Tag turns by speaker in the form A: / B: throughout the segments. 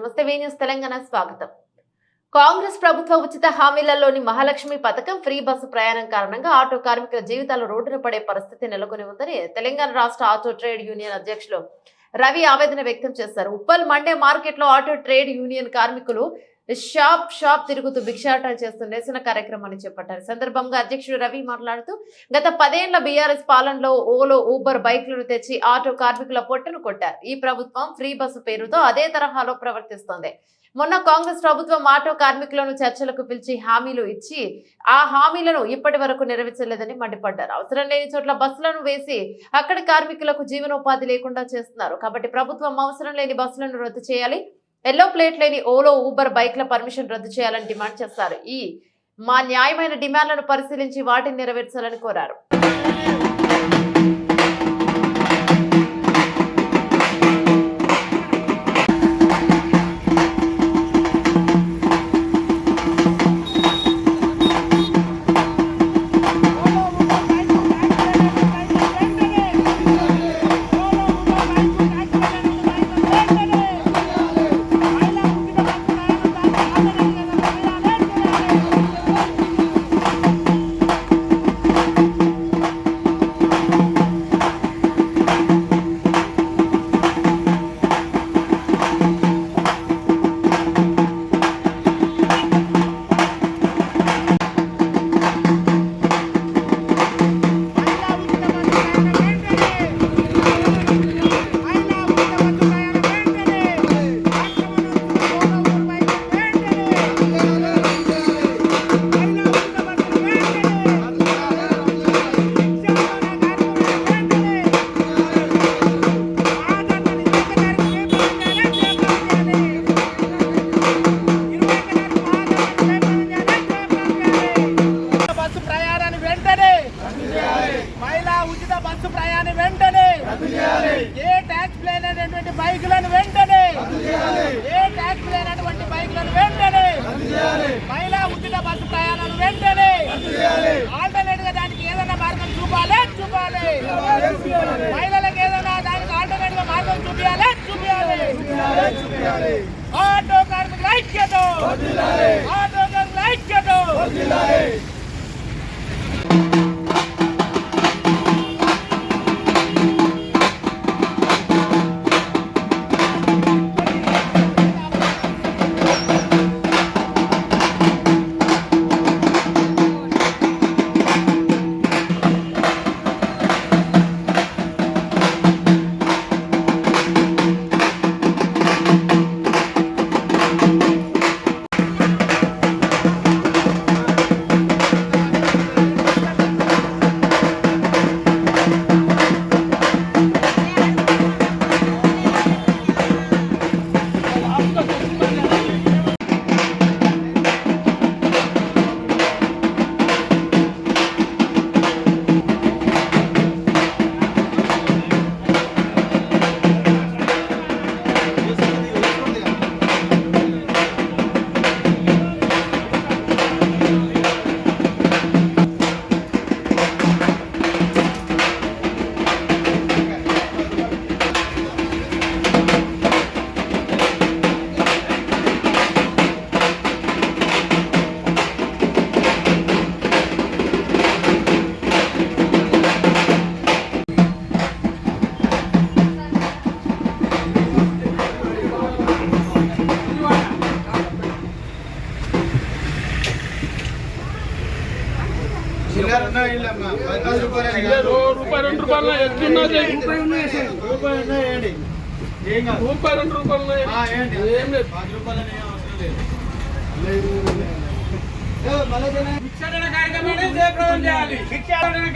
A: నమస్తే వి న్యూస్ తెలంగాణ స్వాగతం. కాంగ్రెస్ ప్రభుత్వ ఉచిత హామీలలోని మహాలక్ష్మి పథకం ఫ్రీ బస్సు ప్రయాణం కారణంగా ఆటో కార్మికుల జీవితాలు రోడ్డున పడే పరిస్థితి నెలకొని ఉందని తెలంగాణ రాష్ట్ర ఆటో ట్రేడ్ యూనియన్ అధ్యక్షులు రవి ఆవేదన వ్యక్తం చేశారు. ఉప్పల్ మండే మార్కెట్ లో ఆటో ట్రేడ్ యూనియన్ కార్మికులు షాప్ తిరుగుతూ భిక్షాటన చేస్తూ నిరసన కార్యక్రమాన్ని చేపట్టారు. సందర్భంగా అధ్యక్షుడు రవి మాట్లాడుతూ గత 10 ఏళ్ల బీఆర్ఎస్ పాలనలో ఓలో ఊబర్ బైక్లను తెచ్చి ఆటో కార్మికుల పొట్టను కొట్టారు. ఈ ప్రభుత్వం ఫ్రీ బస్సు పేరుతో అదే తరహాలో ప్రవర్తిస్తోంది. మొన్న కాంగ్రెస్ ప్రభుత్వం ఆటో కార్మికులను చర్చలకు పిలిచి హామీలు ఇచ్చి ఆ హామీలను ఇప్పటి వరకు నెరవేర్చలేదని మండిపడ్డారు. అవసరం లేని చోట్ల బస్సులను వేసి అక్కడి కార్మికులకు జీవనోపాధి లేకుండా చేస్తున్నారు. కాబట్టి ప్రభుత్వం అవసరం లేని బస్సులను రద్దు చేయాలి, ఎల్లో ప్లేట్ లేని ఓలో ఊబర్ బైక్ల పర్మిషన్ రద్దు చేయాలని డిమాండ్ చేశారు. మా న్యాయమైన డిమాండ్లను పరిశీలించి వాటిని నెరవేర్చాలని కోరారు.
B: బస్సు ప్రయాణం వెంటనే ఏ ట్యాక్స్ లేనటువంటి బైకులను వెంటనే మహిళా ఉచిత బస్సు ప్రయాణాలు వెంటనే ఆల్టర్నేట్ గా దానికి ఏదైనా మార్గం చూపాలి మహిళలకు ఏదైనా దానికి ఆల్టర్నేట్ గా మార్గం చూపించాలి ఆటో కార్మికుల ఐక్యత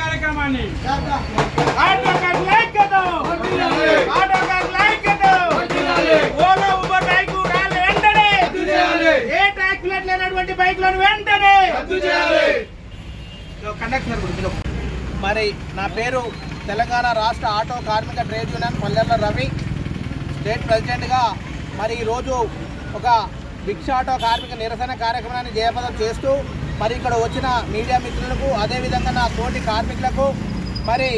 B: కార్యక్రమాన్ని ఏ ట్యాక్స్ లేనటువంటి బైక్లను వెంటనే
C: మరి నా పేరు తెలంగాణ రాష్ట్ర ఆటో కార్మిక ట్రేడ్ యూనియన్ పల్లెల రవి, స్టేట్ ప్రెసిడెంట్గా మరి ఈరోజు ఒక భిక్ష ఆటో కార్మిక నిరసన కార్యక్రమాన్ని జయప్రదం చేస్తూ మరి ఇక్కడ వచ్చిన మీడియా మిత్రులకు అదేవిధంగా నా తోటి కార్మికులకు మరి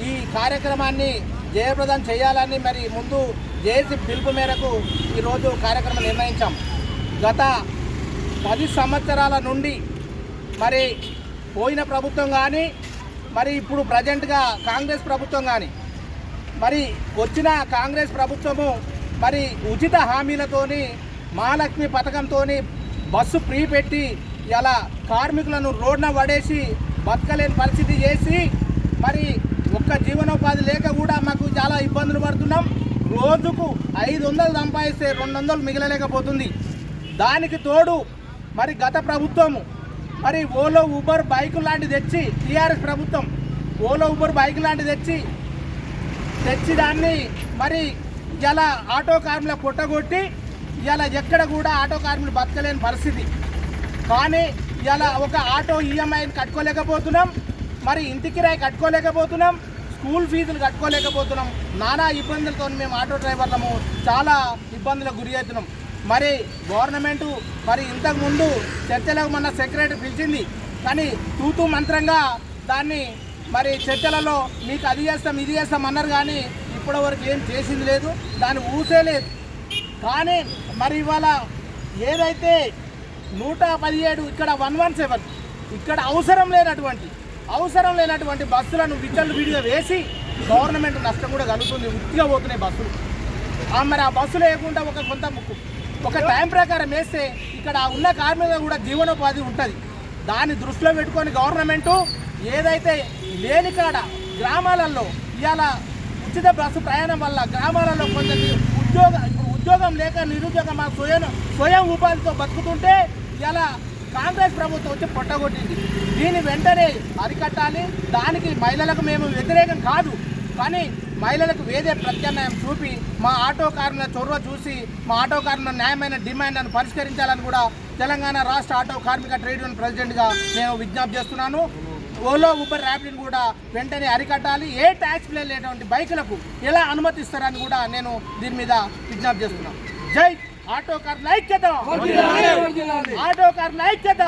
C: ఈ కార్యక్రమాన్ని జయప్రదం చేయాలని మరి ముందు జేఏసీ పిలుపు మేరకు ఈరోజు కార్యక్రమం నిర్ణయించాం. గత 10 సంవత్సరాల నుండి మరి పోయిన ప్రభుత్వం కానీ మరి ఇప్పుడు ప్రజెంట్గా కాంగ్రెస్ ప్రభుత్వం కానీ మరి వచ్చిన కాంగ్రెస్ ప్రభుత్వము మరి ఉచిత హామీలతోని మహాలక్ష్మి పథకంతో బస్సు ఫ్రీ పెట్టి ఇలా కార్మికులను రోడ్న పడేసి బతకలేని పరిస్థితి చేసి మరి ఒక్క జీవనోపాధి లేక కూడా మాకు చాలా ఇబ్బందులు పడుతున్నాం. రోజుకు 500 సంపాదిస్తే 200 మిగలలేకపోతుంది. దానికి తోడు మరి గత ప్రభుత్వము మరి ఓలో ఊబర్ బైక్ లాంటిది తెచ్చి టీఆర్ఎస్ ప్రభుత్వం ఓలో ఊబర్ బైక్ లాంటిది తెచ్చి దాన్ని మరి ఇలా ఆటో కార్మికుల పొట్టగొట్టి ఇలా ఎక్కడ కూడా ఆటో కార్మికులు బతకలేని పరిస్థితి. కానీ ఇలా ఒక ఆటో ఈఎంఐని కట్టుకోలేకపోతున్నాం, మరి ఇంటి కిరాయి కట్టుకోలేకపోతున్నాం, స్కూల్ ఫీజులు కట్టుకోలేకపోతున్నాం. నానా ఇబ్బందులతో మేము ఆటో డ్రైవర్లము చాలా ఇబ్బందులకు గురి అవుతున్నాం. మరి గవర్నమెంటు మరి ఇంతకుముందు చర్చలకు మొన్న సెక్రటరీ పిలిచింది, కానీ తూతూ మంత్రంగా దాన్ని మరి చర్చలలో మీకు అది చేస్తాం ఇది చేస్తాం అన్నారు, కానీ ఇప్పటివరకు ఏం చేసింది లేదు, దాన్ని ఊసే లేదు. కానీ మరి ఇవాళ ఏదైతే 117 ఇక్కడ 117 ఇక్కడ అవసరం లేనటువంటి బస్సులను విడిగా వేసి గవర్నమెంట్ నష్టం కూడా కలుగుతుంది. ఉత్తిగా పోతున్నాయి బస్సులు. మరి ఆ బస్సులు వేయకుండా ఒక టైం ప్రకారం వేస్తే ఇక్కడ ఉన్న కార్మికులు కూడా జీవనోపాధి ఉంటుంది. దాన్ని దృష్టిలో పెట్టుకొని గవర్నమెంటు ఏదైతే లేని కాడ గ్రామాలలో ఇవాళ ఉచిత బస్సు ప్రయాణం వల్ల గ్రామాలలో కొంచెం ఉద్యోగం లేక నిరుద్యోగం స్వయం ఉపాధితో బతుకుతుంటే ఇలా కాంగ్రెస్ ప్రభుత్వం వచ్చి పొట్టగొట్టింది. దీన్ని వెంటనే అరికట్టాలి. దానికి మహిళలకు మేము వ్యతిరేకం కాదు, కానీ మహిళలకు వేరే ప్రత్యామ్నాయం చూపి మా ఆటో కార్మికుల చొరవ చూసి మా ఆటో కార్మికుల న్యాయమైన డిమాండ్లను పరిష్కరించాలని కూడా తెలంగాణ రాష్ట్ర ఆటో కార్మిక ట్రేడ్ యూనియన్ ప్రెసిడెంట్గా నేను విజ్ఞప్తి చేస్తున్నాను. ఓలో ఊబర్ ర్యాపిడ్ని కూడా వెంటనే అరికట్టాలి. ఏ ట్యాక్స్ ప్లే లేనటువంటి బైకులకు ఎలా అనుమతిస్తారని కూడా నేను దీని మీద విజ్ఞప్తి చేస్తున్నాను. జై ఆటో కార్మికుల ఐక్యత! ఆటో కార్మికుల ఐక్యత!